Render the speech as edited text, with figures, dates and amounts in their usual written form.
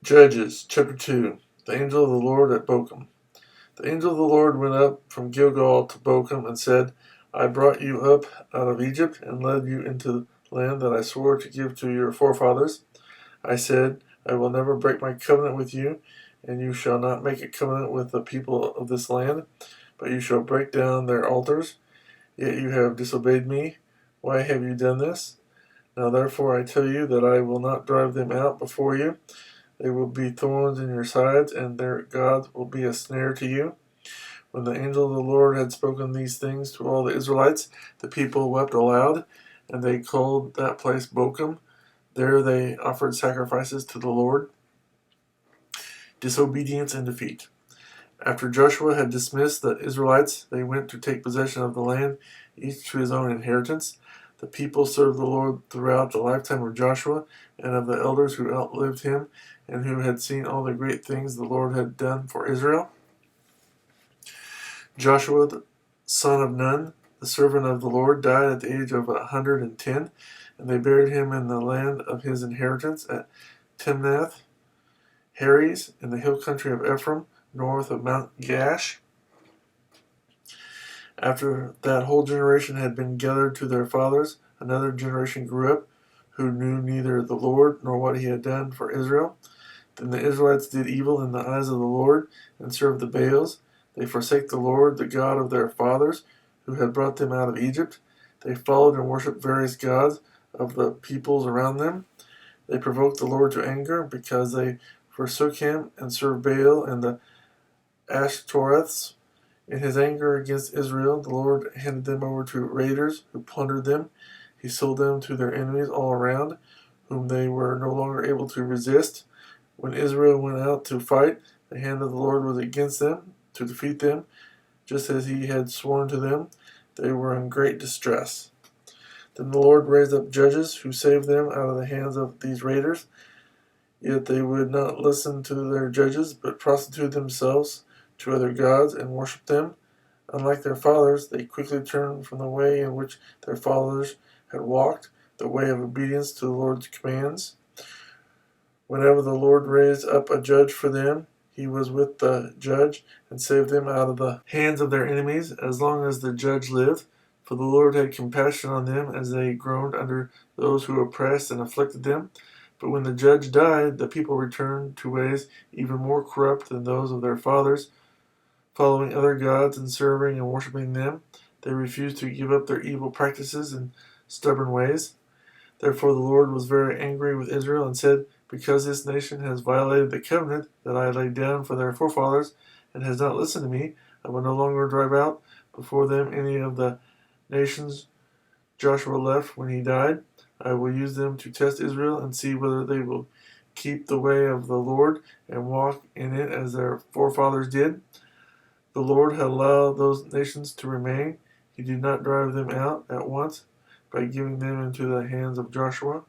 Judges chapter 2. The angel of the Lord at Bochim. The angel of the Lord went up from Gilgal to Bochim and said, I brought you up out of Egypt and led you into the land that I swore to give to your forefathers. I said, I will never break my covenant with you, and you shall not make a covenant with the people of this land, but you shall break down their altars. Yet you have disobeyed me. Why have you done this? Now therefore I tell you that I will not drive them out before you. They will be thorns in your sides, and their gods will be a snare to you. When the angel of the Lord had spoken these things to all the Israelites, the people wept aloud, and they called that place Bochim. There they offered sacrifices to the Lord. Disobedience and defeat. After Joshua had dismissed the Israelites, they went to take possession of the land, each to his own inheritance. The people served the Lord throughout the lifetime of Joshua and of the elders who outlived him and who had seen all the great things the Lord had done for Israel. Joshua, the son of Nun, the servant of the Lord, died at the age of 110, and they buried him in the land of his inheritance at Timnath Heres in the hill country of Ephraim, north of Mount Gaash. After that whole generation had been gathered to their fathers, another generation grew up, who knew neither the Lord nor what he had done for Israel. Then the Israelites did evil in the eyes of the Lord, and served the Baals. They forsake the Lord, the God of their fathers, who had brought them out of Egypt. They followed and worshipped various gods of the peoples around them. They provoked the Lord to anger, because they forsook him and served Baal and the Ashtoreths. In his anger against Israel, the Lord handed them over to raiders, who plundered them. He sold them to their enemies all around, whom they were no longer able to resist. When Israel went out to fight, the hand of the Lord was against them, to defeat them, just as he had sworn to them. They were in great distress. Then the Lord raised up judges, who saved them out of the hands of these raiders. Yet they would not listen to their judges, but prostituted themselves to other gods and worshipped them. Unlike their fathers, they quickly turned from the way in which their fathers had walked, the way of obedience to the Lord's commands. Whenever the Lord raised up a judge for them, he was with the judge and saved them out of the hands of their enemies, as long as the judge lived. For the Lord had compassion on them as they groaned under those who oppressed and afflicted them. But when the judge died, the people returned to ways even more corrupt than those of their fathers, following other gods and serving and worshiping them. They refused to give up their evil practices and stubborn ways. Therefore the Lord was very angry with Israel and said, because this nation has violated the covenant that I laid down for their forefathers and has not listened to me, I will no longer drive out before them any of the nations Joshua left when he died. I will use them to test Israel and see whether they will keep the way of the Lord and walk in it as their forefathers did. The Lord had allowed those nations to remain. He did not drive them out at once by giving them into the hands of Joshua.